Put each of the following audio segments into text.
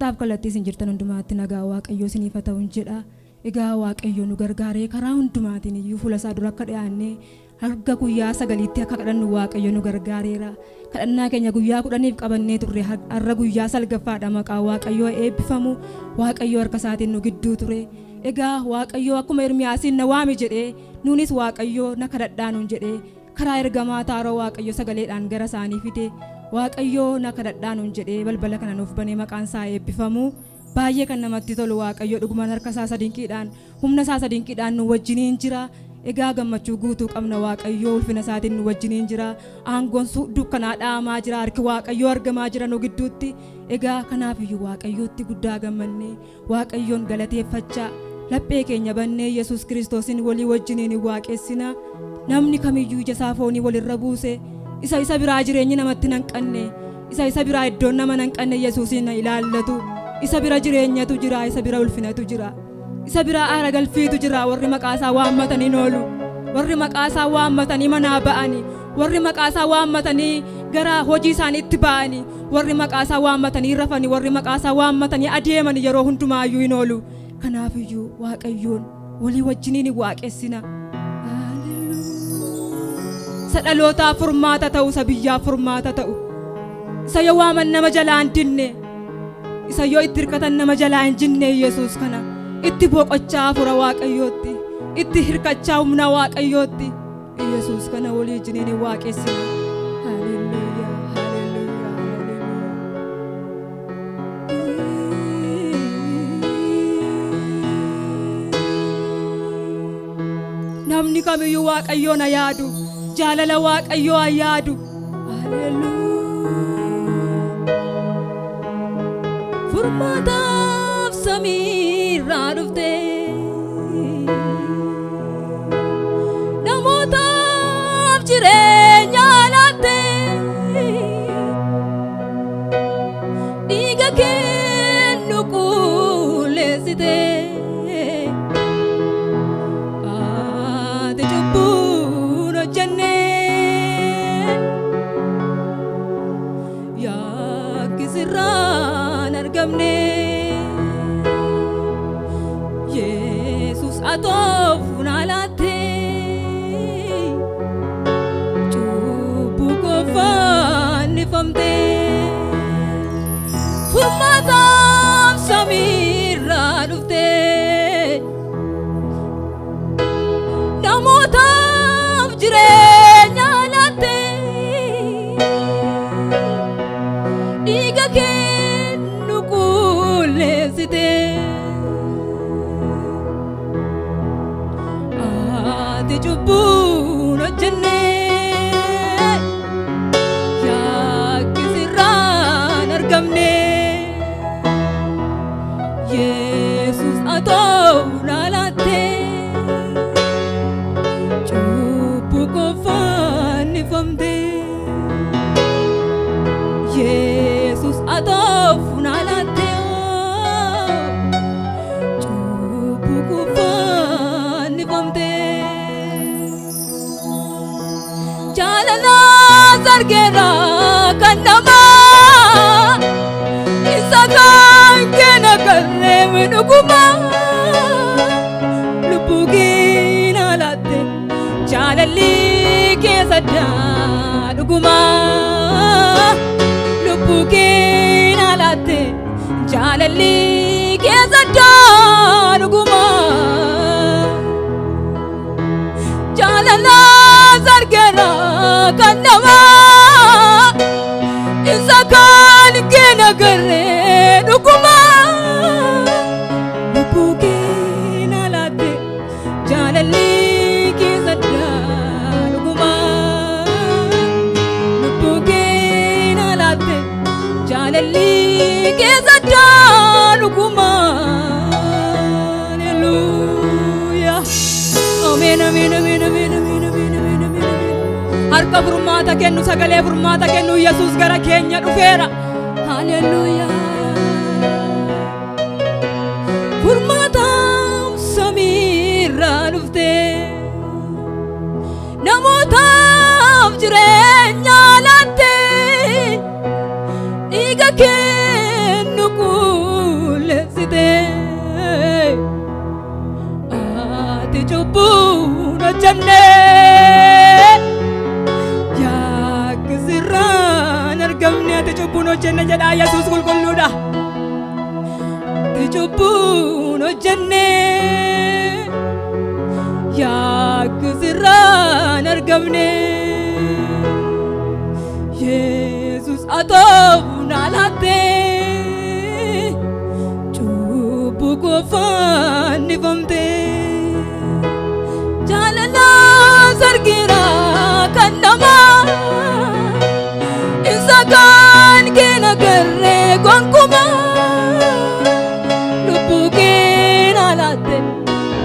kattaaf kallattii isin jirtan hundumaatti nagaa Waaqayyoo isiniif haa ta'u jedha. Egaa Waaqayyo nu gargaaree karaa hundumaatiin iyyuu fuula isaa dura akka dhiyaannee harka guyyaa sagaliitti akka kadhannu Waaqayyo nu gargaareera. Kadhannaa keenya guyyaa 10 qabannee turre har'a guyyaa salgaffaadha. Maqaa Waaqayyoo eebbifamu. Waaqayyo harka isaatiin nu gidduu ture. Egaa Waaqayyo akkuma Ermiyaasiin na waami jedhee nuunis Waaqayyo na kadhadhaa nuun jedhee karaa ergamaa taaroo Waaqayyo sagaleedhaan gara isaanii fide. Waaqayyo na kadhadhaa nuun jedhee balbala kana nuuf banee maqaan isaa eebbifamu. Baay'ee kan namatti tolu Waaqayyo dhugumaan harka isaa sadinqiidhaan humna isaa sadinqiidhaan nu wajjiniin jira. Egaa gammachuu guutuu qabna. Waaqayyo ulfina isaatiin nu wajjiniin jira. Aangoon dukkanaa dhaamaa jira. Harki Waaqayyo argamaa jira nu gidduutti. Egaa kanaafiyyuu Waaqayyootti guddaa gammannee Waaqayyoon galateeffachaa laphee keenya bannee Yesuus Kiristoosin walii wajjiniin waaqessina. Namni kamiyyuu ija isaa foonii walirra buuse isa biraa jireenyi namatti nanqanne isa biraa iddoon nama nanqanne Yesuusin ilaallatu. Isa bira jireenyatu jira. Isa bira ulfinatu jira. Isa bira aara galfiitu jira. Warri maqaa isaa waammatanii oolu. Warri maqaa isaa waammatanii manaa ba'anii. Warri maqaa isaa waammatanii gara hojii isaaniitti ba'anii. Warri maqaa isaa waammatanii rafanii. Warri maqaa isaa waammatanii adeemanii yeroo hundumaayyuu hin oolu. Kanaafiyyuu Waaqayyoon walii wajjiniin waaqessina. Isa dhalootaaf furmaata ta'u, isa biyyaaf furmaata ta'u, isa yoo waaman nama jalaa hin dinne, isa yoo itti hirkatan nama jalaa hin jinne Yesuus kana itti boqochaa hafuura Waaqayyootti, itti hirkachaa humna Waaqayyootti Yesuus kana walii wajjiniin waaqessina. Haleluuyaa, haleluuyaa, haleluuyaa. Namni kamiyyuu Waaqayyoon haa yaadu. Jaalala Waaqayyoo haa yaadu. Furmaataaf samiirraa dhufte, namootaaf jireenya laatte, dhiiga kennu qulleessite. Yesus atoofuun alaate cubbuu kofaannifamte. Furmaataaf samiirraa dhufte, namootaaf jireenya laatte, dhiiga kennu qulleessite. Ati cubbuun hojjenne yakkisirraan argamne. Yesus atoofuun alaate cubbuu kofaannifamte. Yesus atoofuun alaate cubbuu kofaannifamte. Jaalala sargeera kan namaa isa kan kenna karreemi dhuguma. Lubbuu keenya laatte jaalalli keessa daa dhuguma. Lubbuu keenya laatte jaalalli keessa daa dhuguma. Jaalala sargeera kan namaa isa kan kenna karree dhuguma. Lubbuu keenya laatte jaalalli keessa daa dhuguma. Lubbuu keenya laatte jaalalli keessa daa dhuguma. Haleluuyaa. Ameen, ameen, ameen, ameen, ameen, ameen, ameen, ameen. Harka furmaata kennu, sagalee furmaata kennu Yesuus gara keenya dhufeera. Haleluuyaa. Furmaataaf samiirraa dhufte, namootaaf jireenya laatte, dhiiga kennu qulleessite. qabne ati cubbuun hojjenne jedha Yesuus qulqulluudha. Ati cubbuun hojjenne yakki sirraan argamne Yesuus atoofu naa laatte cubbuu koo fannifamte jaalala sargira kan namaa isa kan keena garre gonkuma lubbuu keena laatte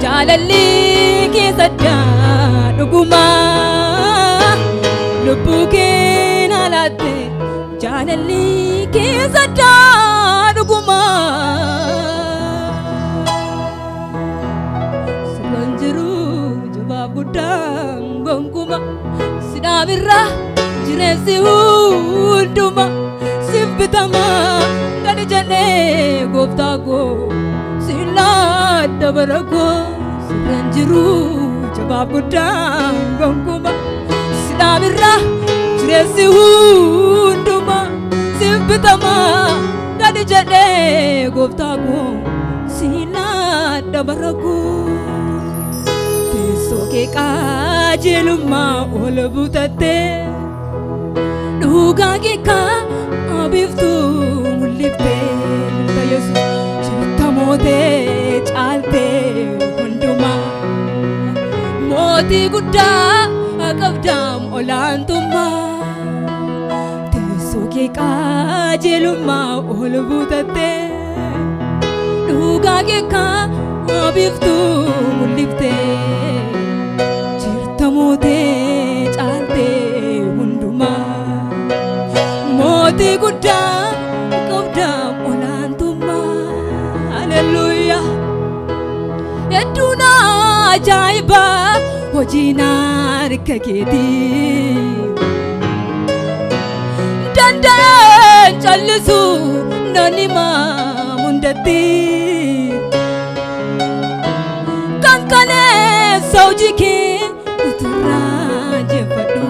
jaalalli keessa daa dhuguma lubbuu keena laatte jaalalli keessa daa dhuguma sirraan jiru jabaaf guddaan gonkuma sidhaabirra jireessi hunduma siif bitama gadi jedhee gooftaa koo siin laadda bara koo sirraan jiru jabaaf guddaan gonkuma sidhaabirra jireessi hunduma siif bitama gadi jedhee gooftaa koo siin laadda bara koo teessoo kee qajeelummaa ol butattee dhugaa kee abiftuu mul'iftee Yesuus jirta mootee caaltee hundumaa mootii guddaa qabdaam olaantummaa teessoo kee qajeelummaa ol butattee dhugaa kee abiftuu mul'iftee jirta mootee caaltee hundumaa mootii guddaa qabdaam olaantummaa haleluuyaa hedduun ajaa'ibaa hojiin harka keetii danda'een callisuu nan himaa hundatti kan kaleessa hojii kee uturraa jeffadhu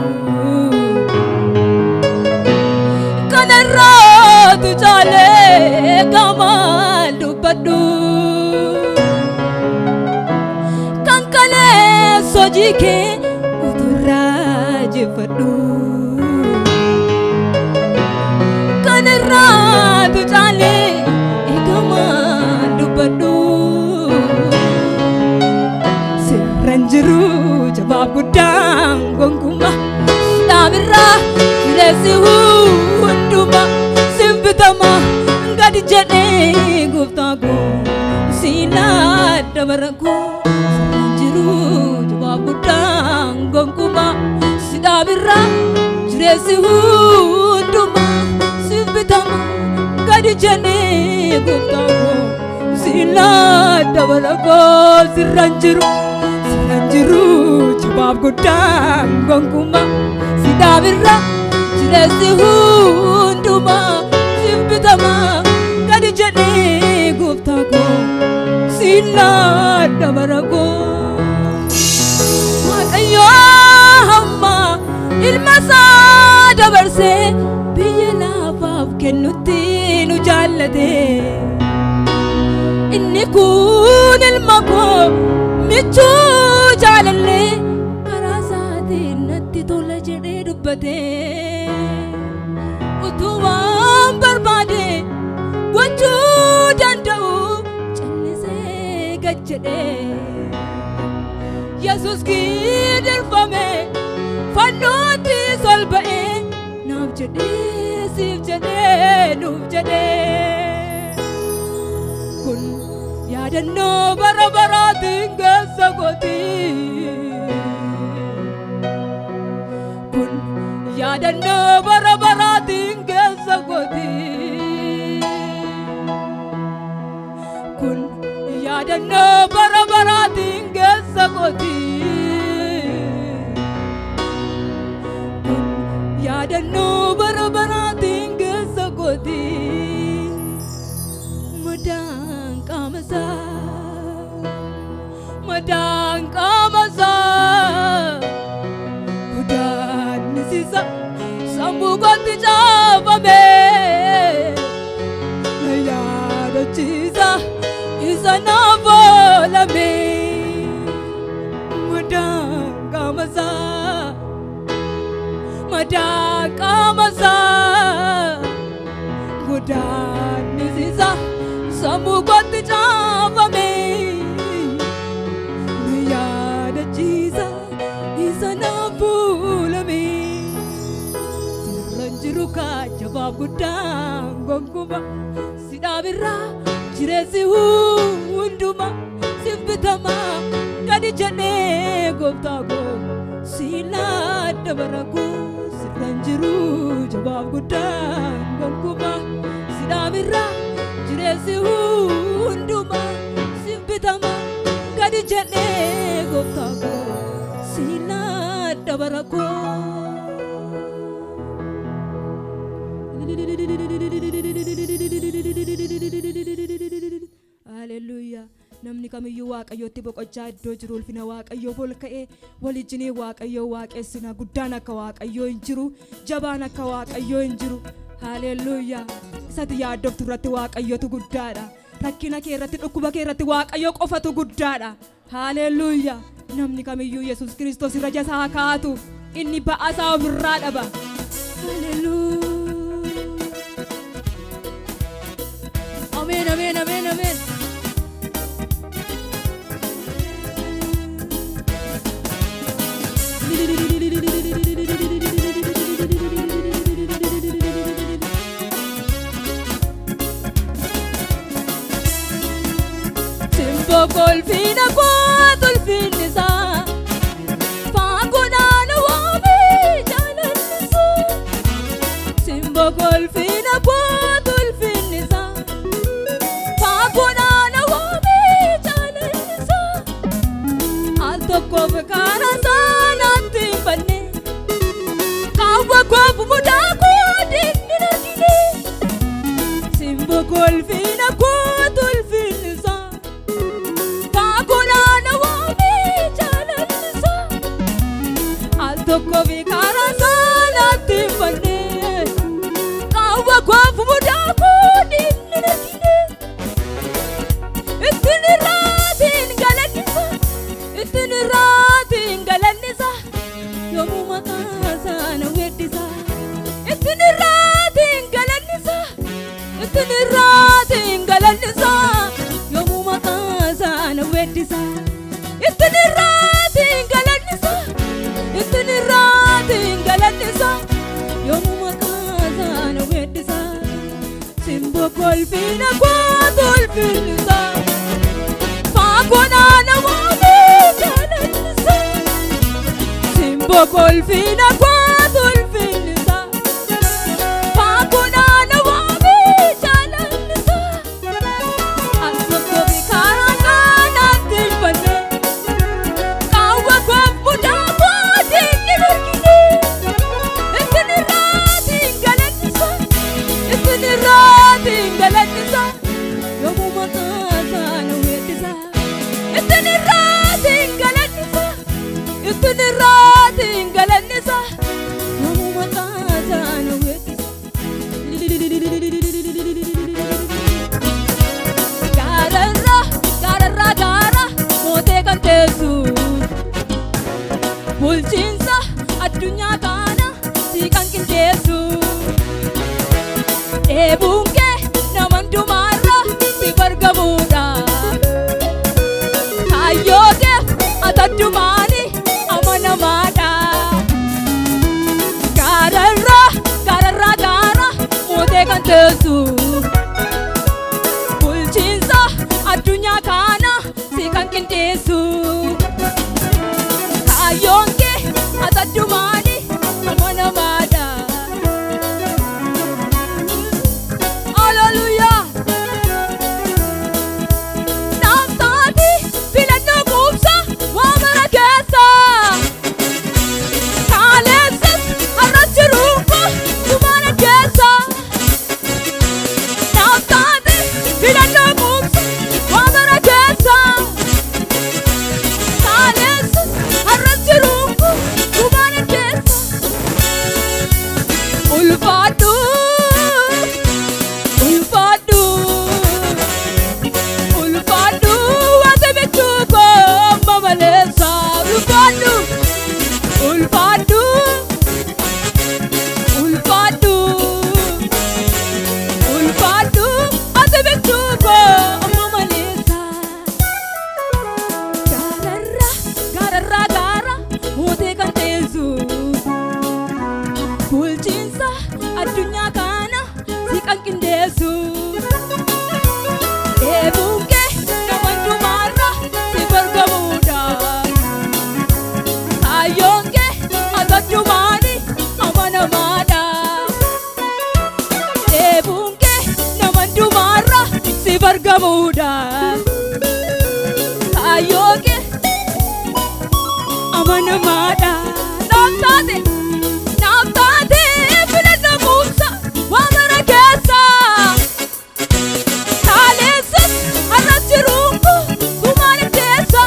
kanarraatu caalee gamaan dubbadhu kan kaleessa hojii kee uturraa jeffadhu kanarraatu caalee gamaan dubbadhu sirraan jiru jabaaf guddaan gonkuma sidhaabirraa jireessi hunduma siif bitama gadi jedhee gooftaa koo siin laadda bara koo sirraan jiru jabaaf guddaan gonkuma sidhaabirraa jireessi hunduma siif bitama gadi jedhee gooftaa koo siin laadda bara koo sirraan jiru jabaaf guddaan gonkuma sidhaabirraa jireessi hunduma siif bitama gadi jedhee gooftaa koo siin laadda bara koo Waaqayyo hamma ilma isaa dabarsee biyya lafaaf kennutti nu jaallate inni kun ilma koo michuu jaalallee karaa isaatiin natti tola jedhee dubbate utuu waan barbaade gochuu danda'u callisee gad jedhee Yesuus gidirfame fannootti ol ba'ee naaf jedhee siif jedhee nuuf jedhee kun yaadannoo bara baraatiin keessa gootii kun yaadannoo bara baraatiin keessa gootii kun yaadannoo bara baraatiin keessa gootii kun yaadannoo bara baraatiin keessa gootii madaan qaama isaa madaan qaama isaa godaannisiisa sammuu kootti caafame Madaka masa Godani sisa Samu kotti chafame Yada chisa Isa na pulame Sirranjiru ka jawab gudang Gongkuba Sidabira Jiresi hunduma Simbitama Kadi jane goptago Sila dabaraku Sirranjiru jawab gudang Gongkuba Sidabira Jiresi hunduma Simbitama Kadi jane goptago Sila dabaraku Hallelujah. Namni kamiyyuu waaqayyotti boqochaa iddoo jiru ulfina waaqayyoo ol ka'ee walijjinii waaqayyoo waaqessina. Guddaan akka waaqayyoo hin jiru, jabaan akka waaqayyoo hin jiru. Hallelujah. Isatti yaaddoftu irratti waaqayyootu guddaadha. Rakkina kee irratti, dhukkuba kee irratti waaqayyoo qofatu guddaadha. Hallelujah. Namni kamiyyuu Yesuus Kiristoos irra jasaa kaatu inni ba'asaa ofirraa dhaba. Hallelujah. Amen, amen, amen, amen. Simbo colfina quatul finisa Panguna wabi jalanisa Simbo colfina quatul finisa Panguna wabi jalanisa Alto kovkana sana timpane Kawa kwapu mudaku dinina dine Simbo colfina quatul finisa Toko vikara sana timpane Kawa kwafu mudaku dinina dine Itini ratin galanisa Itini ratin galanisa Yomu makasa na wedisa Itini ratin galanisa Itini ratin galanisa Yomu makasa na wedisa Itini ratin galanisa Itini ratin galanisa Yomu makasa na wedisa Simbo kolfina kwatul finisa Pagona na wabi galanisa Simbo kolfina kwatul finisa Pagona na wabi galanisa Asoko bikara kana timpane Kawa kwa mudaku dinina dine Itini ratin galanisa Itini ratin galanisa Yomu makasa na wedisa Itini ratin galanisa Itini ratin galanisa Yomu makasa na wedisa Gara mote kan teessu Bulchiinsa addunyaa kana si kan qindeessu Dheebuun kee nama hundumaarra si bargamuudha Kaayyoo kee ati addumaani amanamaadha Gaararraa mootee kan teessu Bulchiinsa addunyaa kana si kan qindeessu Kaayyoon kee ati addumaani amanamaadha Hallelujah. Namtaati filannoo quubsa waa mara keessa Kaalessas har'a jiruunko sumana keessa Namtaati filannoo quubsa waa mara keessa Kaalessas har'a jiruunko sumana keessa Ulfaadhu Ulfaadhu wate bichuuko mamalessa Ulfaadhu addunyaa kana si kan qindeessu eebuunke nama hundumaarra si bargamuudha kaayyoonke addunyaani amanamaadha eebuunke nama hundumaarra si bargamuudha kaayyoonke amanamaadha naaftaate filannoo kuusa waa mara keessa kaaleessas har'a jiruunku kumaan itteessa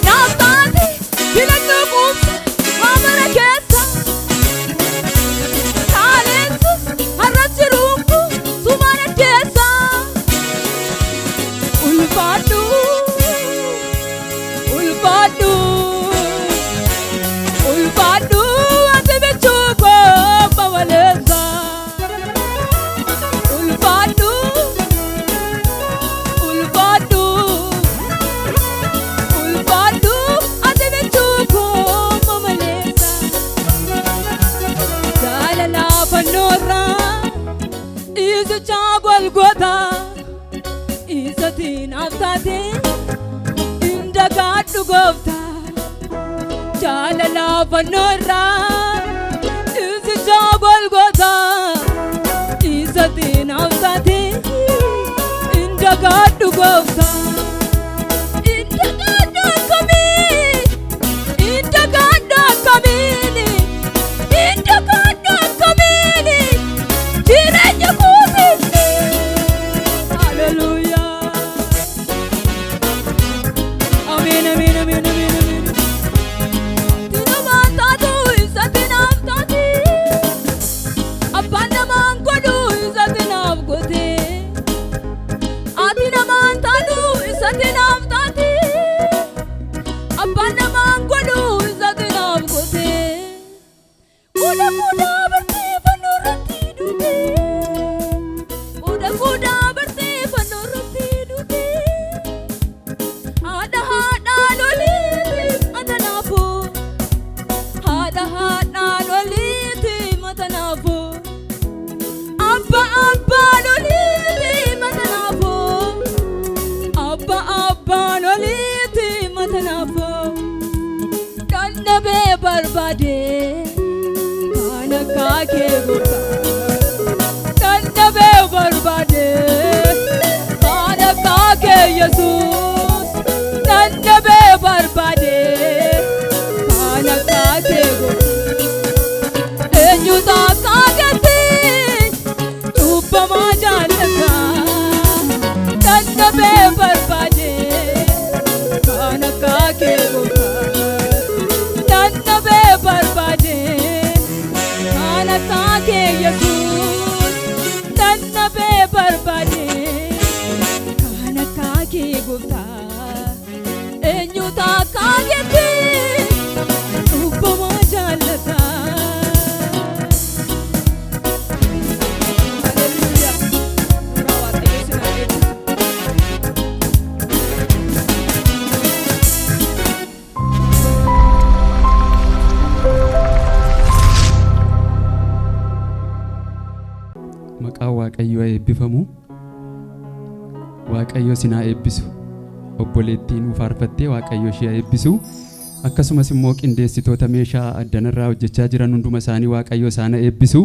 naaftaate filannoo kuusa waa mara keessa kaaleessas har'a jiruunku kumaan itteessa ulfaadhu ulfaadhu ulfaadhu ati bichuuko mawaleessa ulfaadhu ulfaadhu ulfaadhu ati bichuuko mawaleessa jaalala fannoorra isicha golgota isatiin aftaate indagaadhu goofta jaalala fannoorra isicha golgota isatiin aftaate indagaadhu goofta indagaadhu akkamiin indagaadhu akkamiin indagaadhu akkamiin jireenya kuusinni haleluuyaa amiin amiin amiin amiin amiin tinamantaatu isatti naaf taate abbaan namaan godhu isatti naaf goote ati namaan taatu isatti naaf taate abbaan namaan godhu isatti naaf goote kuda kuda bartee fannoo irratti duute kuda kuda bartee fannoo irratti duute haadha haadhaan oliiti matanaafoo haadha haadhaan oliiti matanaafoo abba abbaan oliiti matanaafoo abba abbaan oliiti matanaafoo dadhabee barbaade kan akka kee gooftaa dadhabee barbaade kan akka kee Yesuus dadhabee barbaade kan akka kee gooftaa eenyutu akka keetti cubbamaa jaallata dadhabee barbaade kan akka kee gooftaa dadhabee barbaade kan akka kee Yesuus dadhabee barbaade kan akka kee gooftaa eenyutu akka keetti cubbamaa jaallata. Haleluuyaa. Suuraa Waaqayyoo sinaa eebbisu. Maqaan Waaqayyoo eebbifamu. Waaqayyo sinaa eebbisu. Obboleettiin nuuf faarfattee Waaqayyo ishee eebbisu. Akkasumas immoo qindeessitoota meeshaa addanarraa hojjechaa jiran hunduma isaanii Waaqayyo isaan eebbisu.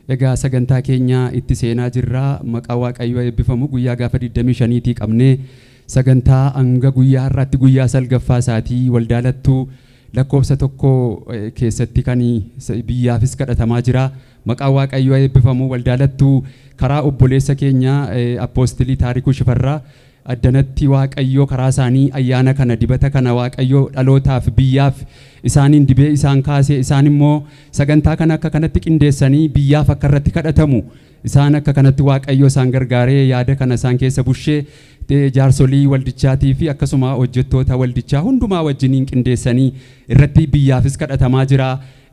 Egaa sagantaa keenya itti seenaa jirraa. Maqaan Waaqayyoo eebbifamu. Guyyaa gaafa 25 qabnee sagantaa hanga guyyaa har'aatti guyyaa salgaffaa isaatii waldaalattuu lakkoofsa tokko keessatti kan biyyaafis kadhatamaa jira. Maqaan Waaqayyoo eebbifamu. Waldaalattuu karaa obboleessa keenya appoostilii Taarikuu Shifarraa addanatti Waaqayyoo karaa isaanii ayyaana kana dibata kana Waaqayyoo dhalootaaf biyyaaf isaaniin dibee isaan kaasee isaan immoo sagantaa kana akka kanatti qindeessanii biyyaaf akka irratti kadhatamu isaan akka kanatti Waaqayyoo isaan gargaaree yaada kana isaan keessa bushee jaarsolii waldichaatii fi akkasuma hojjettoota waldichaa hundumaa wajjiniin qindeessanii irratti biyyaafis kadhatamaa jira.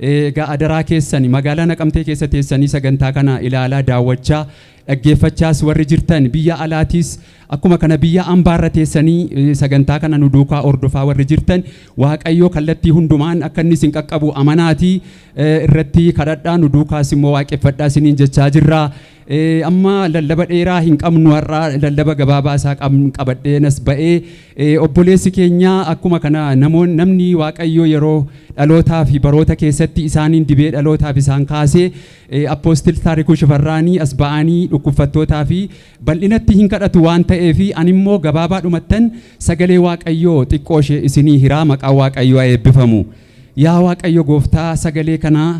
Egaa adaraa keessanii magaalaa Naqamtee keessa teessanii sagantaa kana ilaalaa daawwachaa dhaggeeffachaas warri jirtan biyya alaatiis akkuma kana biyya ambaarra teessanii sagantaa kana nu duukaa ordofaa warri jirtan Waaqayyoo kallattii hundumaa walumaan akka inni isin qaqqabu amanaatii irratti kadhadhaa nu duukaas immoo waaqeffadhaa isiniin jechaa jirra. Amma lallaba dheeraa hin qabnu har'a lallaba gabaabaa isaa qabadheenas ba'ee obboleessi keenya akkuma kana namni Waaqayyo yeroo dhalootaa fi baroota keessatti isaaniin dibee dhalootaaf isaan kaasee appoostil Taarikuu Shifarraanii as ba'anii dhukkubfattootaa fi bal'inatti hin kadhatu waan ta'eef ani immoo gabaabaa dhumattan sagalee Waaqayyoo xiqqoo ishee isinii hiraa maqaa Waaqayyoo eebbifamu. Yaa Waaqayyo gooftaa sagalee kanaa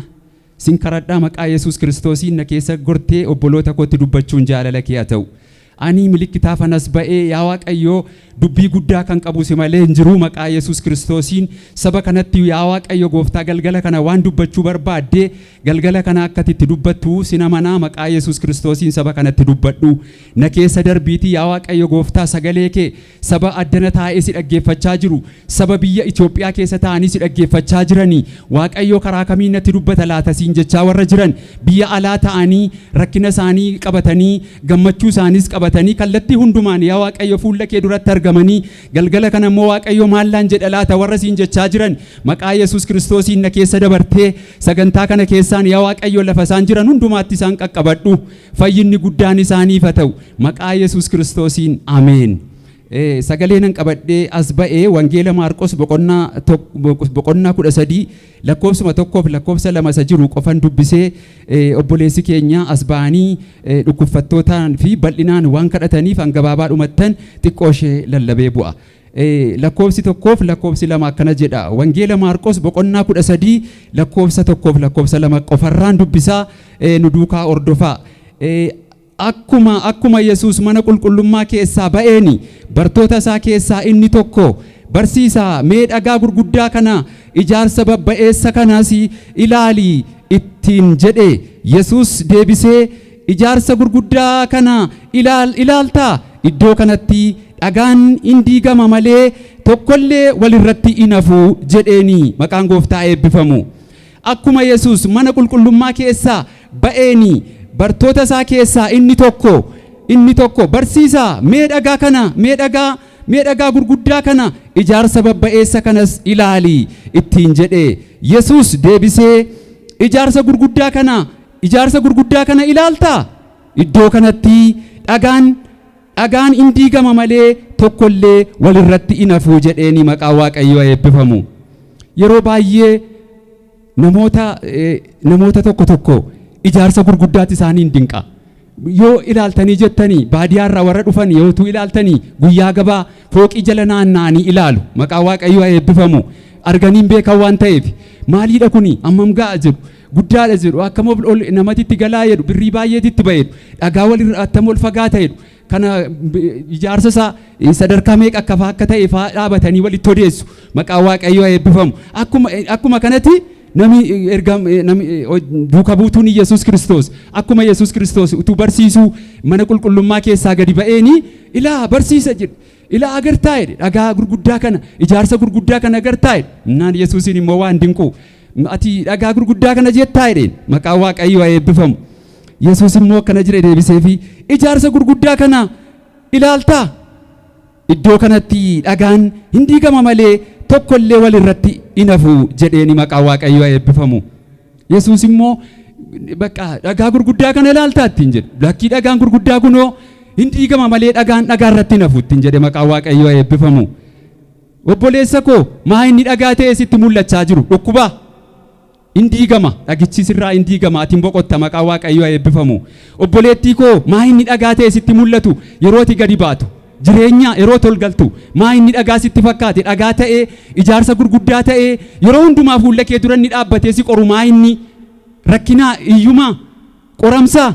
sin karadhaa maqaa Yesuus Kiristoosiin na keessa gortee obboloota kootti dubbachuun jaalala kee haa ta'u. Ani milikkitaaf anas ba'ee yaa Waaqayyo dubbii guddaa kan qabu si malee hin jiru maqaa Yesuus Kiristoosiin saba kanatti yaa Waaqayyo gooftaa galgala kana waan dubbachuu barbaadde galgala kana akkati itti dubbattu sin amanaa maqaa Yesuus Kiristoosiin saba kanatti dubbadhu. Na keessa darbiitii yaa Waaqayyo gooftaa sagalee kee saba addana taa'ee si dhaggeeffachaa jiru saba biyya Itoophiyaa keessa taa'anii si dhaggeeffachaa jiranii Waaqayyo karaa kamiin natti dubbata laata siin jechaa warra jiran biyya alaa ta'anii rakkina isaanii qabatanii gammachuu isaaniis qabatanii kallattii hundumaan yaa Waaqayyo fuula kee duratti argamanii galgala kana immoo Waaqayyo maallaan jedha laata warra siin jechaa jiran maqaa Yesuus Kiristoosiin na keessa dabartee sagantaa kana keessaan yaa Waaqayyo lafa isaan jiran hundumaatti isaan qaqqabadhu fayyinni guddaan isaaniif haa ta'u maqaa Yesuus Kiristoosiin ameen. Sagalee nan qabadhee as ba'ee wangeela Maarqos boqonnaa 13 lakkoofsuma 1 lakkoofsa 2 jiru qofan dubbisee obboleessi keenya as ba'anii dhukkubfattootaan fi bal'inaan waan kadhataniif hangabaabaa dhumattan xiqqoo ishee lallabee bu'a. Lakkoofsi 1 lakkoofsi 2 akkana jedha wangeela Maarqos boqonnaa 13 lakkoofsa 1 lakkoofsa 2 qofarraan dubbisaa nu duukaa ordofaa. Akkuma Yesuus mana qulqullummaa keessaa ba'eeni bartoota isaa keessaa inni tokko barsiisaa mee dhagaa gurguddaa kana ijaarsa babba'eessa kanas ilaali ittiin jedhe. Yesuus deebisee ijaarsa gurguddaa kana ilaaltaa iddoo kanatti dhagaan hin diigama malee tokkollee walirratti hin hafu jedheeni maqaan gooftaa eebbifamu. Akkuma Yesuus mana qulqullummaa keessaa ba'eeni bartoota isaa keessaa inni tokko barsiisaa mee dhagaa gurguddaa kana ijaarsa babba'eessa kanas ilaali ittiin jedhe. Yesuus deebisee ijaarsa gurguddaa kana ilaaltaa iddoo kanatti dhagaan hin diigama malee tokkollee walirratti hin hafu jedheeni maqaa Waaqayyoo eebbifamu. Yeroo baay'ee namoota tokko ijaarsa gurguddaatti isaaniin dinqa. Yoo ilaaltanii jettanii baadiyyaarraa warra dhufan yootuu ilaaltanii guyyaa gabaa fooqii jala naanna'anii ilaalu maqaa Waaqayyoo eebbifamu arganiin beekan waan ta'eef maaliidha kuni ammam ga'a jedhu guddaadha jedhu akkam ol namatti itti galaa jedhu birrii baay'eetitti ba'edhu dhagaa walirra attam ol fagaata jedhu kana ijaarsa isaa sadarkaa meeqa akka ta'e faa dhaabatanii walitti odeessu maqaa Waaqayyoo eebbifamu. Akkuma kanatti nami duuka buutuun Yesuus Kiristoos akkuma Yesuus Kiristoos utuu barsiisuu mana qulqullummaa keessaa gadi ba'eeni ilaa barsiisa jedhu ilaa agartaa jedhe dhagaa gurguddaa kana ijaarsa gurguddaa kana agartaa jedhe naan Yesuusin immoo waan dinqu ati dhagaa gurguddaa kana jettaa jedheen maqaa Waaqayyoo eebbifamu. Yesuus immoo akkana jedhe deebiseefi ijaarsa gurguddaa kana ilaaltaa iddoo kanatti dhagaan hin diigama malee tokkollee walirratti hin hafu jedheeni maqaa Waaqayyoo eebbifamu. Yesuus immoo bakka dhagaa gurguddaa kana ilaaltaa ittiin jedhe lakkii dhagaan gurguddaa kunoo hin diigama malee dhagaa irratti hin hafu ittiin jedhe maqaa Waaqayyoo eebbifamu. Obboleessa koo maa inni dhagaa ta'e sitti mul'achaa jiru dhukkubaa hin diigama dhagichi sirraa hin diigama atiin boqotta maqaa Waaqayyoo eebbifamu. Obboleettii koo maa inni dhagaa ta'e sitti mul'atu yerooti gadi baatu jireenya yeroo tolgaltu maa inni dhagaa sitti fakkaate dhagaa ta'ee ijaarsa gurguddaa ta'ee yeroo hundumaa fuula kee dura inni dhaabbatee si qoru maa inni rakkinaa iyyumaa qoramsaa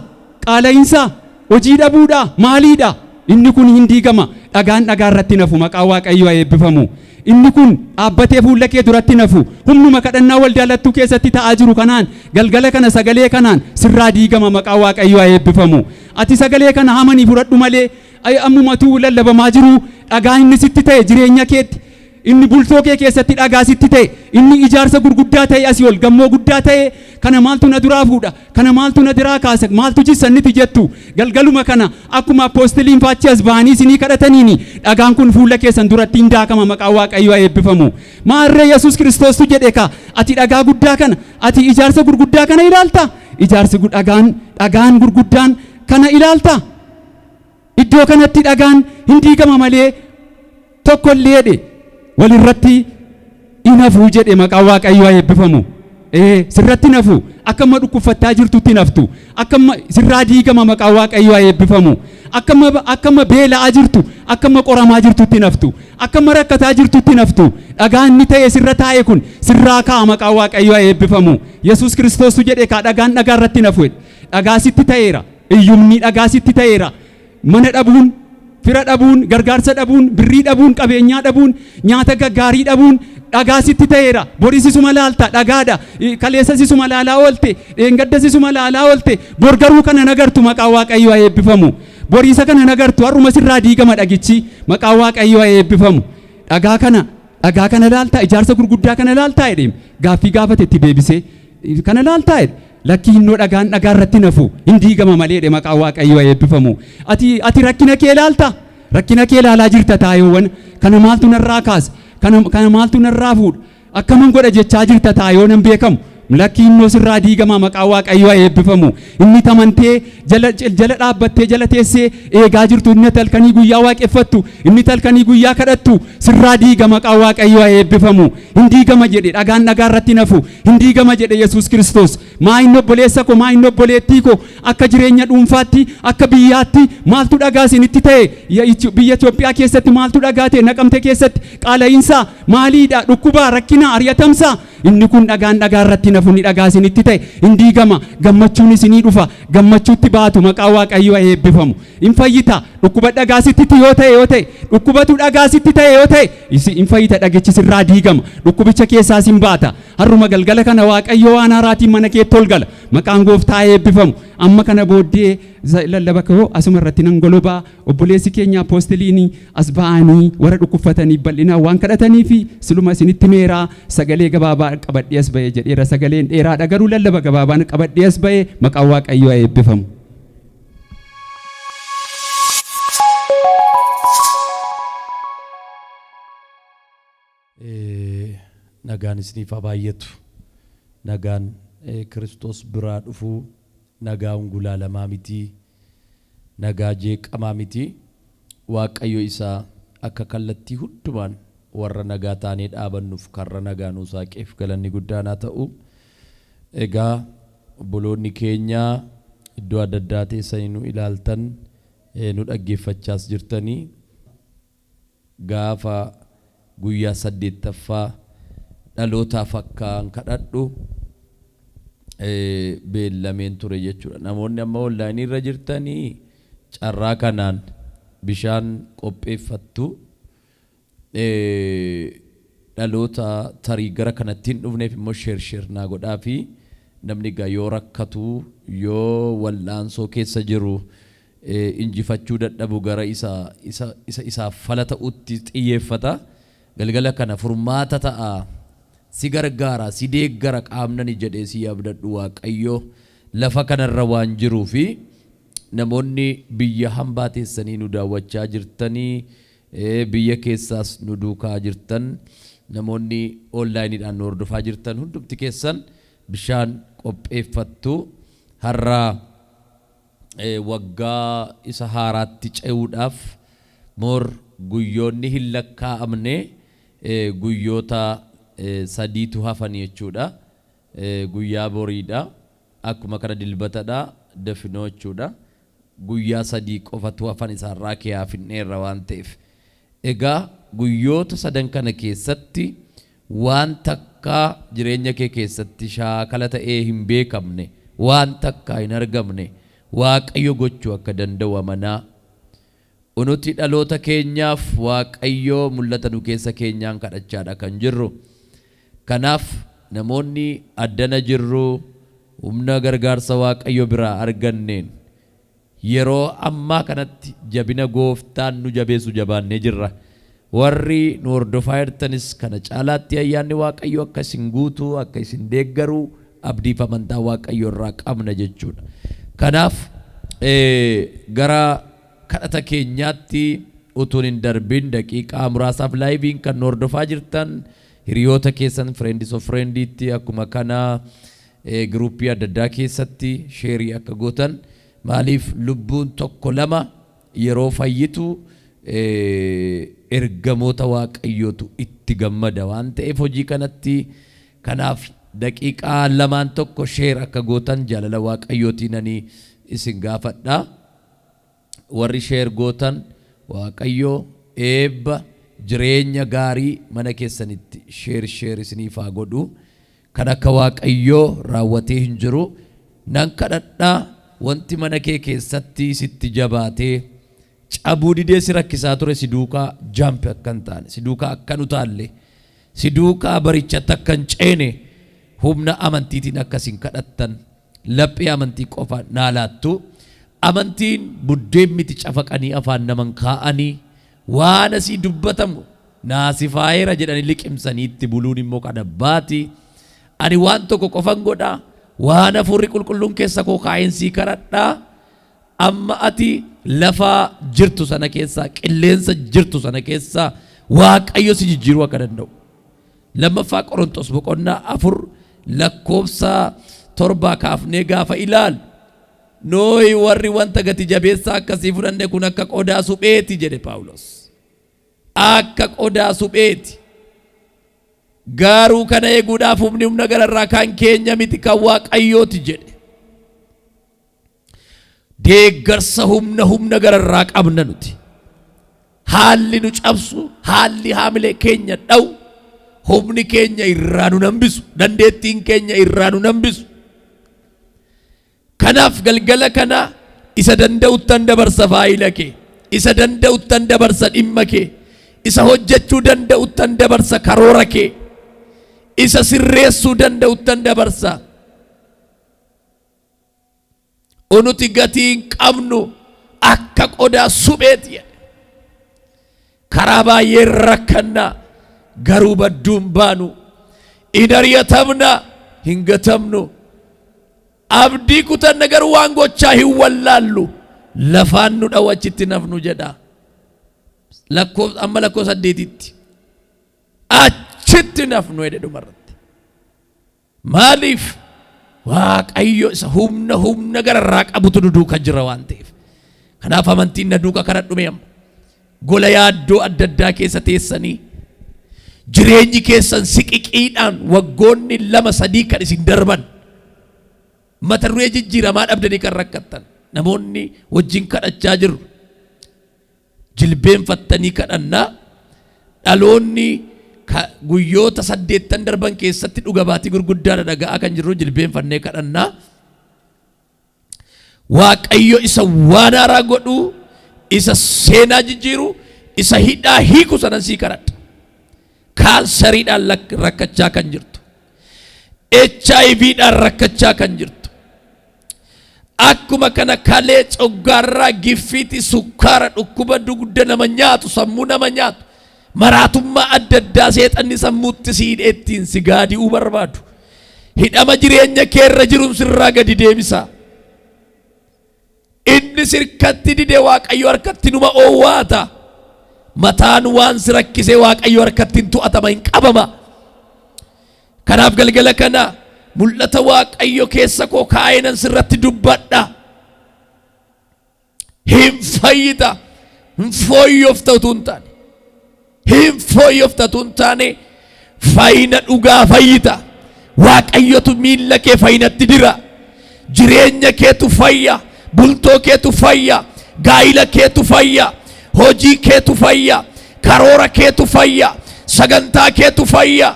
qaala'insaa hojii dhabuudha maaliidha inni kun hin diigama dhagaan dhagaa irratti nafu maqaa Waaqayyoo eebbifamu. Inni kun dhaabbatee fuula kee duratti nafu humnuma kadhannaa waldaalattuu keessatti ta'aa jiru kanaan galgala kana sagalee kanaan sirraa diigama maqaa Waaqayyoo eebbifamu. Ati sagalee kana hamanii fudhadhu malee ammumatu lallabamaa jiru dhagaa inni sitti ta'e jireenya keetti inni bultoo kee keessatti dhagaa sitti ta'e, inni ijaarsa gurguddaa ta'e asii ol gamoo guddaa ta'e kana maaltu na duraa fuudha, kana maaltu na duraa kaasa, maaltu jissanniti jettu galgaluma kana akkuma apoostiliin faachi as ba'anii isinii kadhataniini dhagaan kun fuula keessan duratti hin daakama maqaa Waaqayyoo eebbifamu. Maarree Yesuus Kiristoostu jedhe ka ati dhagaa guddaa kana, ati ijaarsa gurguddaa kana ilaalta, ijaarsi dhagaan gurguddaan kana ilaalta. Iddoo kanatti dhagaan hin diigama malee tokkollee jedhe walirratti hin hafuu jedhe maqaa Waaqayyoo eebbifamu. Sirratti nafu akkama dhukkubfattaa jirtutti naftu, akkama sirraa diigama maqaa Waaqayyoo eebbifamu. Akkama beela'aa jirtu, akkama qoramaa jirtutti naftu, akkama rakkataa jirtutti naftu. Dhagaan inni ta'e sirra taa'e kun sirraa ka'a maqaa Waaqayyoo eebbifamu. Yesuus Kiristoostu jedhe ka dhagaan dhagaa irratti nafu. Dhagaa sitti ta'eera, iyyumni dhagaa sitti ta'eera. Mana dhabuun, fira dhabuun, gargaarsa dhabuun, birrii dhabuun, qabeenyaa dhabuun, nyaata gaggaarii dhabuun dhagaa sitti ta'eera. Boris isuma laalta dhagaadha. Kaleessas isuma laalaa oolte, dheengaddas isuma laalaa oolte. Bor garuu kana nagartu maqaa Waaqayyoo eebbifamu. Boriisa kana nagartu har'uma sirraa diigama dhagichi maqaa Waaqayyoo eebbifamu. Dhagaa kana laalta, ijaarsa gurguddaa kana laaltaa jedhee gaaffii gaafate itti deebisee kana laaltaa jedhe. Lakkii innoo dhagaan dhagaa irratti nafu hin diigama malee jedhe maqaa Waaqayyoo eebbifamu. Ati rakkina kee ilaalta, rakkina kee ilaalaa jirta taayoowwan kana maaltu narraa kaasa, kana maaltu narraa fuudha, akkaman godha jechaa jirta taayoo nan beekamu. Lakkii innoo sirraa diigama maqaa Waaqayyoo eebbifamu. Inni tamantee jala dhaabbattee jala teessee eegaa jirtu, inni halkanii guyyaa waaqeffattu, inni halkanii guyyaa kadhattu sirraa diigama maqaa Waaqayyoo eebbifamu. Hin diigama jedhe dhagaan dhagaa irratti nafu, hin diigama jedhe Yesuus Kiristoos. Maa inni obboleessa koo, maa inni obboleettii koo akka jireenya dhuunfaatti, akka biyyaatti maaltu dhagaa isinitti ta'e? Biyya Itoophiyaa keessatti maaltu dhagaa ta'e? Naqamte keessatti qaala'iinsa maaliidha? Dhukkubaa, rakkinaa, ari'atamsaa? Inni kun dhagaan dhagaa irratti nafu ni dhagaa isinitti ta'e hin diigama. Gammachuun isinii dhufa, gammachuutti baatu maqaa Waaqayyoo eebbifamu. Hin fayyita dhukkuba dhagaa sitti yoo ta'e dhukkubatu dhagaa sitti ta'e yoo ta'e hin fayyita, dhagichi sirraa diigama, dhukkubicha keessaas hin baata. Har'uma galgala kana Waaqayyoo waan haaraatiin mana keetti ol gala maqaan Gooftaa eebbifamu. Amma kana booddee lallaba koo asuma irratti nan golobaa. Obboleessi keenya apoostiliin as ba'anii warra dhukkubfatanii bal'inaan waan kadhatanii fi siluma isinitti meeraa sagalee gabaabaa qabadhee as ba'e jedheera. Sagaleen dheeraadha garuu lallaba gabaabaan qabadhee as ba'e maqaan Waaqayyoo eebbifamu. Nagaan isiniif haa baay'atu. Nagaan Kiristoos biraa dhufu nagaa ungulaalamaa miti, nagaa jeeqamaa miti. Waaqayyo isaa akka kallattii hundumaan warra nagaa taanee dhaabannuuf karra nagaa nuu saaqeef galanni guddaan haa ta'u. Egaa obboloonni keenya iddoo adda addaa teessanii nu ilaaltan, nu dhaggeeffachaas jirtanii gaafa guyyaa 8ffaa dhalootaaf akkaan kadhadhu beellameen ture jechuudha. Namoonni amma online irra jirtanii carraa kanaan bishaan qopheeffattu. Dhaloota tarii gara kanatti hin dhufneef immoo sheer naa godhaa fi namni egaa yoo rakkatu, yoo wal'aansoo keessa jiru, injifachuu dadhabu gara isaaf fala ta'utti xiyyeeffata. Galgala kana furmaata ta'a, si gargaara, si deeggara qaamnani jedhee si abdadhu. Waaqayyo lafa kanarra waan jiruu fi namoonni biyya hambaa teessanii nu daawwachaa jirtanii, biyya keessaas nu duukaa jirtan, namoonni onlaayiniidhaan nu hordofaa jirtan hundumti keessan bishaan qopheeffattu. Har'a waggaa isa haaraatti ce'uudhaaf guyyoonni hin lakkaa'amne guyyoota sadiitu hafan jechuudha. Guyyaa boriidha, akkuma kana dilbatadha, dafinoo jechuudha. Guyyaa sadii qofatu hafan isaarraa kee hafinneerra waan ta'eef. Egaa guyyoota sadan kana keessatti waan takka jireenya kee keessatti shaakala ta'ee hin beekamne, waan takka hin argamne Waaqayyo gochuu akka danda'u amanaa. Unuti dhaloota keenyaaf Waaqayyo mul'ata nu keessa keenyaan kadhachaadha kan jirru. Kanaaf namoonni addana jirru humna gargaarsa Waaqayyo biraa arganneen yeroo ammaa kanatti jabina Gooftaan nu jabeessu jabaannee jirra. warri nu hordofaa jirtanis kana caalaatti ayyaanni Waaqayyo akka isin guutuu akka isin deeggaru abdiif amantaa Waaqayyo irraa qabna jechuudha. Kanaaf gara kadhata keenyaatti utuun hin darbin daqiiqaa muraasaaf laayiviin kan nu hordofaa jirtan hiriyoota keessan friends of friendiitti akkuma kana giruuppii adda addaa keessatti sheerii akka gootan maaliif lubbuun tokko lama yeroo fayyitu ergamoota Waaqayyootu itti gammada waan ta'eef hojii kanatti kanaaf daqiiqaa lamaan tokko sheer akka gootan jaalala Waaqayyootiin ani isin gaafadha. Warri sheer gootan Waaqayyo eebba jireenya gaarii mana keessanitti sheer isiniif haa godhu. Kan akka Waaqayyoo raawwatee hin jiru nan kadhadhaa wanti mana kee keessatti sitti jabaatee cabuu didee si rakkisaa ture si duukaa jaampi akka hin taane si duukaa akka nu taalle si duukaa barichatti akka hin ceene humna amantiitiin akkasiin kadhattan laphee amantii qofa naa laattu. Amantiin buddeen miti cafaqanii afaan naman kaa'anii waan asii dubbatamu naasifaayeera jedhanii liqimsanii itti buluun immoo kadhabbaati. Ani waan tokko qofan godhaa waan hafuurri qulqulluun keessa koo kaa'ensii kadhadhaa. Amma ati lafaa jirtu sana keessaa qilleensa jirtu sana keessaa Waaqayyo si jijjiiruu akka danda'u. Lammaffaa Qorontos boqonnaa 4 lakkoofsa 7 kaafnee gaafa ilaalu nooyi warri wanta gati jabeessaa akkasii fudhanne kun akka qodaa supheeti jedhe Paawulos. Akka qodaa supheeti. Gaaruu kana eeguudhaaf humna gararraa kan keenya miti kan Waaqayyooti jedhe. Deeggarsa humna gararraa qabna nuti. Haalli nu cabsu, haalli haamilee keenya dha'u, humni keenya irraa nu nambisu, dandeettiin keenya irraa nu nambisu. Kanaaf galgala kana isa danda'uttan dabarsa faayila kee, isa danda'uttan dabarsa dhimma kee, isa hojjechuu danda'uttan dabarsa karoora kee, isa sirreessuu danda'uttan dabarsa. Onuti gatiin qabnu akka qodaa supheeti jedhe. Karaa baay'ee rakkannaa garuu badduun baanu hin ariyatamna hin gatamnu. Abdii kutanna garuu waan gochaa hin wallaallu lafaan nu dhawachitti nafnu jedha. Amma lakkoo 8tti achitti nafnu jedhe dhumarratti. Maaliif? Waaqayyo isa humna gararraa qabutu nu duuka jira waan ta'eef. Kanaaf amantiin na duuka kadhadhume amma. Gola yaaddoo adda addaa keessa teessanii jireenyi keessan siqiqiidhaan waggoonni 2-3 kan isin darban mata duree jijjiiramaa dhabdanii kan rakkattan namoonni wajjin kadhachaa jiru. Jilbeenfattanii kadhannaa dhaloonni guyyoota 8 darban keessatti dhuga baatii gurguddaa dhaga'aa kan jirru jilbeenfannee kadhannaa. Waaqayyo isa waan haaraa godhu isa seenaa jijjiiru isa hidhaa hiiku sanan sii kadhadha. Kaansariidhaan rakkachaa kan jirtu, HIVdhaan rakkachaa kan jirtu, akkuma kana kalee coggaarraa giffiiti sukkaara dhukkuba dugda nama nyaatu sammuu nama nyaatu maraatummaa adda addaa seexanni sammuutti si hidheettiin si gaadi'uu barbaadu hidhama jireenya keerra jiruun sirraa gadi deebisaa. Inni sirkatti dide Waaqayyo harkatti numa oowwaata. Mataan waan si rakkisee Waaqayyo harkatti hin to'atama hin qabama. Kanaaf galgala kana mul'ata Waaqayyo keessa koo kaa'eenan sirratti dubbadha. Hin fayyita hin fooyyofta utuu hin taane hin fooyyofta utuu hin taane fayyina dhugaa fayyita. Waaqayyotu miilla kee fayyinatti dira. Jireenya keetu fayya. Bultoo keetu fayya, gaa'ila keetu fayya, hojii keetu fayya, karoora keetu fayya, sagantaa keetu fayya.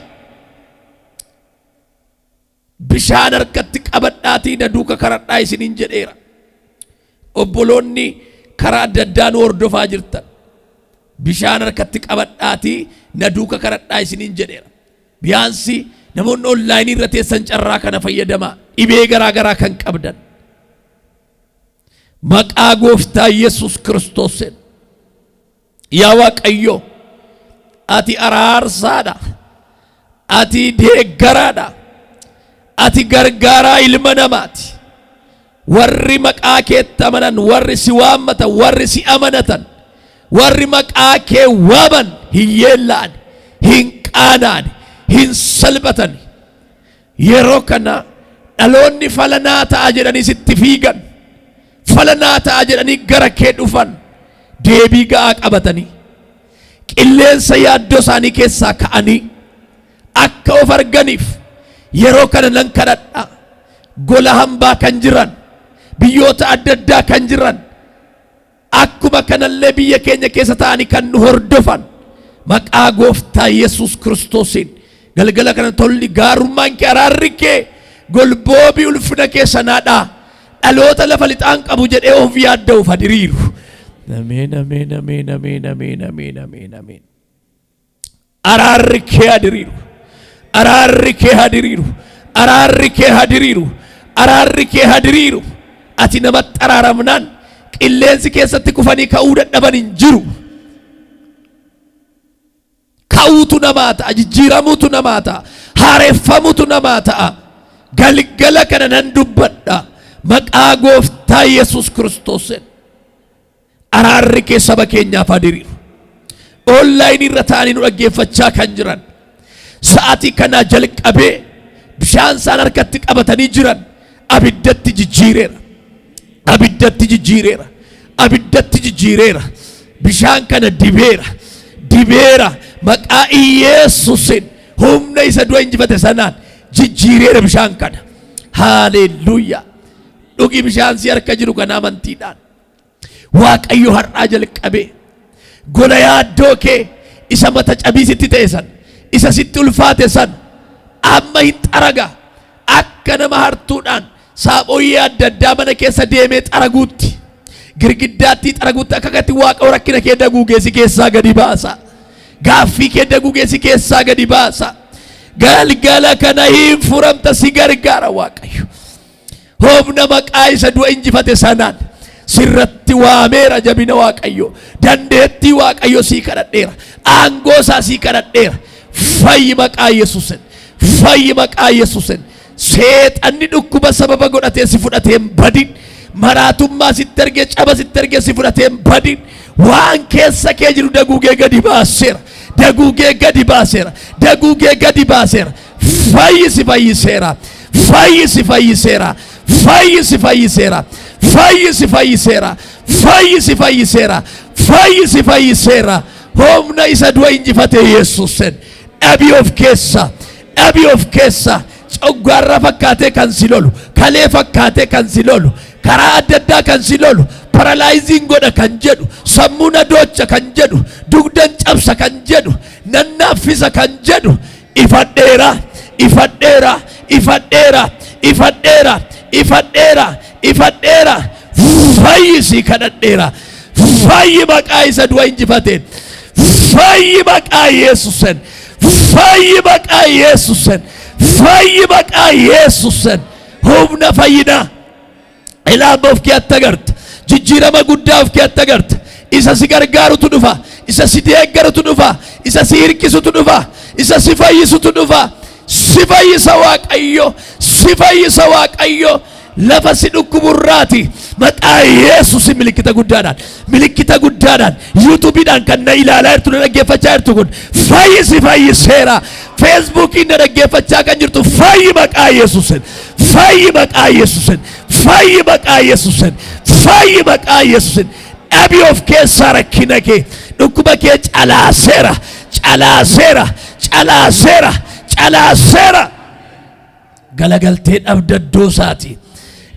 Bishaan harkatti qabadhaatii na duuka kadhadhaa isiniin jedheera. Obboloonni karaa adda addaa nu hordofaa jirtan bishaan harkatti qabadhaatii na duuka kadhadhaa isiniin jedheera. Biyaansi namoonni onlaayinii irra teessan carraa kana fayyadamaa dhibee garaa garaa kan qabdan. Maqaa gooftaa Yesus Kiristoosin yaa Waaqayyo ati araarsaadha, ati deeggaraadha, ati gargaaraa ilma namaati. Warri maqaa keetti amanan, warri si waammatan, warri si amanatan, warri maqaa kee waaman hin yeellaan, hin qaanaan, hin salphatan. Yeroo kana dhaloonni falanaa ta'a jedhanii sitti fiigan, falanaa ta'a jedhanii gara kee dhufan, deebii ga'aa qabatanii qilleensa yaaddoo isaanii keessaa ka'anii akka of arganiif yeroo kana nan kadhadha. Gola hambaa kan jiran, biyyoota adda addaa kan jiran, akkuma kanallee biyya keenya keessa ta'anii kan nu hordofan, maqaa gooftaa Yesuus Kiristoosiin galgala kana tolli gaarummaan kee, araarri kee, golboobii ulfina kee sanaadhaa dhaloota lafa lixaan qabu jedhee of yaadda'uuf hadiriiru. Ameen, ameen, ameen, ameen, ameen, ameen, ameen, ameen. Araarri kee hadiriiru, araarri kee hadiriiru, araarri kee hadiriiru, araarri kee hadiriiru. Ati namatti araaramnaan qilleensi keessatti kufanii ka'uu dadhaban hin jiru. Ka'uutu namaa ta'a, jijjiiramuutu namaa ta'a, haareeffamuutu namaa ta'a. Galgala kana nan dubbadha maqaa gooftaa Yesuus Kiristoosiin. Araarri kee saba keenyaaf hadiriiru. Onlaayinii irra ta'anii nu dhaggeeffachaa kan jiran, sa'aatii kanaa jalqabee bishaan isaan harkatti qabatanii jiran abiddatti jijjiireera, abiddatti jijjiireera, abiddatti jijjiireera. Bishaan kana dibeera, dibeera. Maqaa Yesuusiin humna isa du'a injifate sanaan jijjiireera bishaan kana. Haaleluyyaa. Dhugi bishaan si harka jiru kana amantiidhaan. Waaqayyo har'aa jalqabee gola yaaddoo kee isa mata cabiisitti ta'e san, isa sitti ulfaate san amma hin xaraga. Akka nama hartuudhaan saaphoyyee adda addaa mana keessa deemee xaraguutti, girgiddaatti xaraguutti akka gati waaqa rakkina kee daguugeessi keessaa gadi baasa. Gaaffii kee daguugeessi keessaa gadi baasa. Galgala kana hin furamta, si gargaara Waaqayyo. Humna maqaa isa du'a injifate sanaan sirratti waameera jabina Waaqayyo. Dandeettii Waaqayyo sii kadhadheera. Aangoo isaa sii kadhadheera. Fayyi maqaa Yesuusin. Fayyi maqaa Yesuusin. Seexanni dhukkuba sababa godhatee si fudhatee hin badin. Maraatummaa sitti ergee, caba sitti ergee si fudhatee hin badin. Waan keessa kee jiru daguugee gadi baaseera. Daguugee gadi baaseera. Daguugee gadi baaseera. Fayyisi fayyiseera. Fayyisi fayyiseera. Fayyisi fayyiseera. Fayyisi fayyiseera. Fayyisi fayyiseera. Fayyisi fayyiseera. Humna isa du'a injifate Yesuusin. Dhabii of keessa, dhabii of keessa. Coggaarra fakkaatee kan si lolu, kalee fakkaatee kan si lolu, karaa adda addaa kan si lolu, paralaayiziin godha kan jedhu, sammuu na doocha kan jedhu, dugdan cabsa kan jedhu, nan naaffisa kan jedhu, ifadheera, ifadheera, ifadheera, ifadheera, ifadheera, ifadheera. Fayyisii kadhadheera. Fayyi maqaa isa du'a injifateen. Fayyi maqaa Yesuusin. Fayyi maqaa Yesuusin. Fayyi maqaa Yesuusin. Humna fayyinaa ilaama of keetti agarta. Jijjiirama guddaa of keetti agarta. Isa si gargaarutu dhufa. Isa si deeggarutu dhufa. Isa si hirkisutu dhufa. Isa si fayyisutu dhufa. Si fayyisa Waaqayyo. Si fayyisa Waaqayyo. Lafa si dhukkuburraati maqaa Yesuusin milikkita guddaadhaan, milikkita guddaadhaan yuutuubiidhaan kan na ilaalaa jirtu, na dhaggeeffachaa jirtu kun fayyisi fayyiseera. Feesbuukiin na dhaggeeffachaa kan jirtu fayyi maqaa Yesuusin. Fayyi maqaa Yesuusin. Fayyi maqaa Yesuusin. Fayyi maqaa Yesuusin. Dhabii of keessaa rakkina kee, dhukkuba kee calaaseera, calaaseera, calaaseera, calaaseera. Galagaltee dhabdaddoo isaati.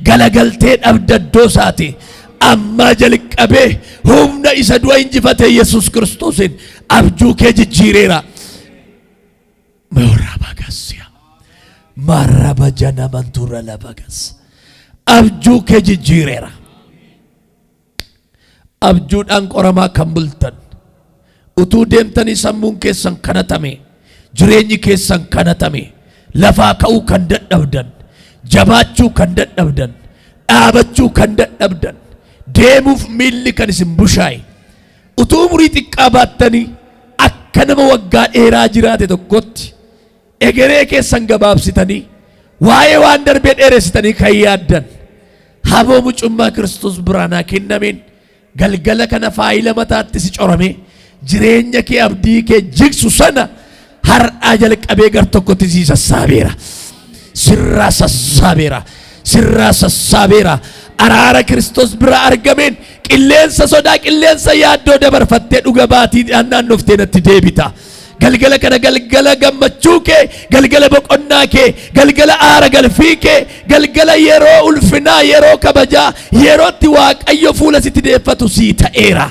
Galagaltee dhabdaddoo isaati. Amma jalqabee humna isa du'a injifate Yesuus Kiristoosiin abjuu kee jijjiireera. Moorabagasya maraba janamantura labagas. Abjuu kee jijjiireera. Abjuudhaan qoramaa kan bultan, utuu deemtanii sammuun keessan kanatame, jireenyi keessan kanatame, lafaa ka'uu kan dadhabdan, jabaachuu kan dadhabdan, dhaabachuu kan dadhabdan, deemuuf miilli kan isin bushaa'e, utuu umurii xiqqaa baattanii akka nama waggaa dheeraa jiraate tokkotti egeree keessan gabaabsitanii waa'ee waan darbee dheeressitanii kan yaaddan haboo mucummaa Kiristoos biraanaa kennameen galgala kana faayila mataatti si corame jireenya kee abdii kee jigsu sana har'aa jalqabee gar tokkotti si sassaabeera. Sirraa sassaabeera. Araara Kiristoos bira argameen qilleensa sodaa qilleensa yaaddoo dabarfattee dhuga baatii naannoftee natti deebita. Galgala kana galgala gammachuu kee, galgala boqonnaa kee, galgala aara galfii kee, galgala yeroo ulfinaa, yeroo kabajaa, yerootti Waaqayyo fuula sitti deeffatu sii ta'eera.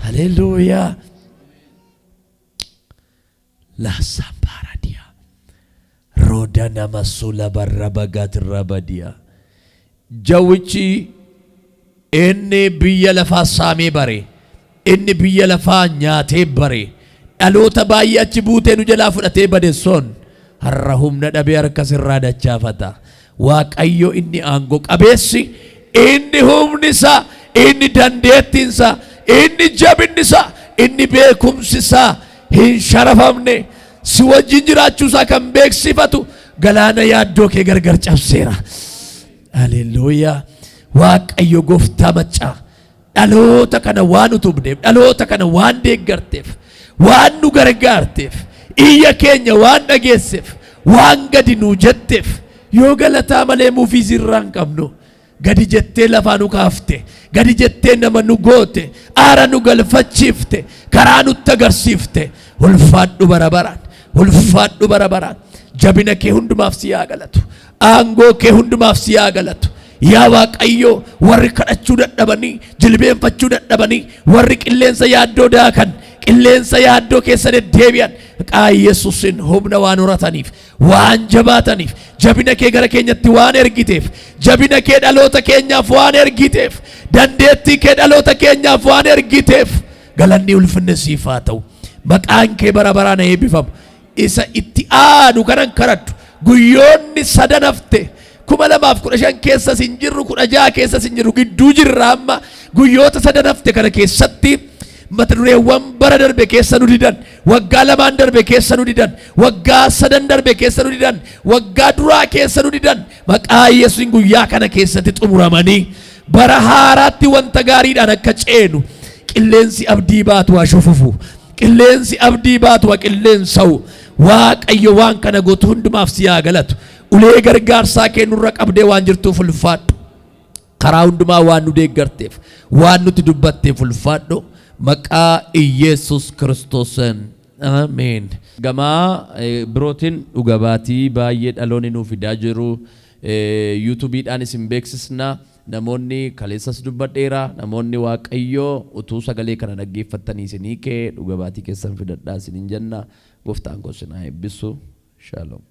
Haleluuyaa. La Sambaradia. Roda namasula barrabagat rabadia. Jawichi inni biyya lafaa saamee bare. Inni biyya lafaa nyaatee bare. Dhaloota baay'ee achi buutee nu jalaa fudhatee badeessoon har'a humna dhabee harka sirraa dachaafata. Waaqayyo inni aangoo qabeessi, inni humni isaa, inni dandeettiin isaa, inni jabinni isaa, inni beekumsi isaa hin sharafamne si wajjin jiraachuu isaa kan beeksifatu galaana yaaddoo kee gargar cabseera. Haleluuyaa. Waaqayyo gooftaa maccaa dhaloota kana waan utubdeef, dhaloota kana waan deeggarteef, waan nu gargaarteef, iyya keenya waan dhageesseef, waan gadi nu jetteef yoo galataa malee muufii irraan qabnu gadi jettee lafaa nu kaafte, gadi jettee nama nu goote, aara nu galfachiifte, karaa nutti agarsiifte. Ulfaadhu bara baraan, ulfaadhu bara baraan. Jabina kee hundumaaf si haa galatu, aangoo kee hundumaaf si haa galatu. Yaa Waaqayyo, warri kadhachuu dadhabanii, jilbeenfachuu dadhabanii, warri qilleensa yaaddoo daakan, qilleensa yaaddoo keessa deddeebi'an maqaa Yesuusin humna waan horataniif, waan jabaataniif, jabina kee gara keenyatti waan ergiteef, jabina kee dhaloota keenyaaf waan ergiteef, dandeettii kee dhaloota keenyaaf waan ergiteef galanni ulfinni siif haa ta'u. Maqaan kee bara baraan eebbifamu. Isa itti aanu kanan kadhadhu guyyoonni sadan hafte 2015 keessa sin jirru, 16 keessa sin jirru, gidduu jirra amma guyyoota sadan hafte kana keessatti mata dureewwan bara darbe keessa nu didan, waggaa lamaan darbe keessa nu didan, waggaa sadan darbe keessa nu didan, waggaa duraa keessa nu didan maqaa Yesuusin guyyaa kana keessatti xumuramanii bara haaraatti wanta gaariidhaan akka ceenu qilleensi abdii baatu haa shufufu, qilleensi abdii baatu haa qilleensa'u. Waaqayyo waan kana gootu hundumaaf si haa galatu. Ulee gargaarsaa kee nurra qabdee waan jirtuuf ulfaadhu. Karaa hundumaa waan nu deeggarteef, waan nuti dubbatteef ulfaadhu. Maqaa Iyesus Kiristoosin. Ameen. Gamaa birootiin dhuga baatii baay'ee dhaloonni nuuf fidaa jiru. YouTube'dhaan isin beeksisna. Namoonni kaleessas dubbadheera, namoonni Waaqayyoo utuu sagalee kana dhaggeeffatanii isinii kee dhuga baatii keessan fidadhaa isiniin jenna. Gooftaan koo isin haa eebbisu. Shalom.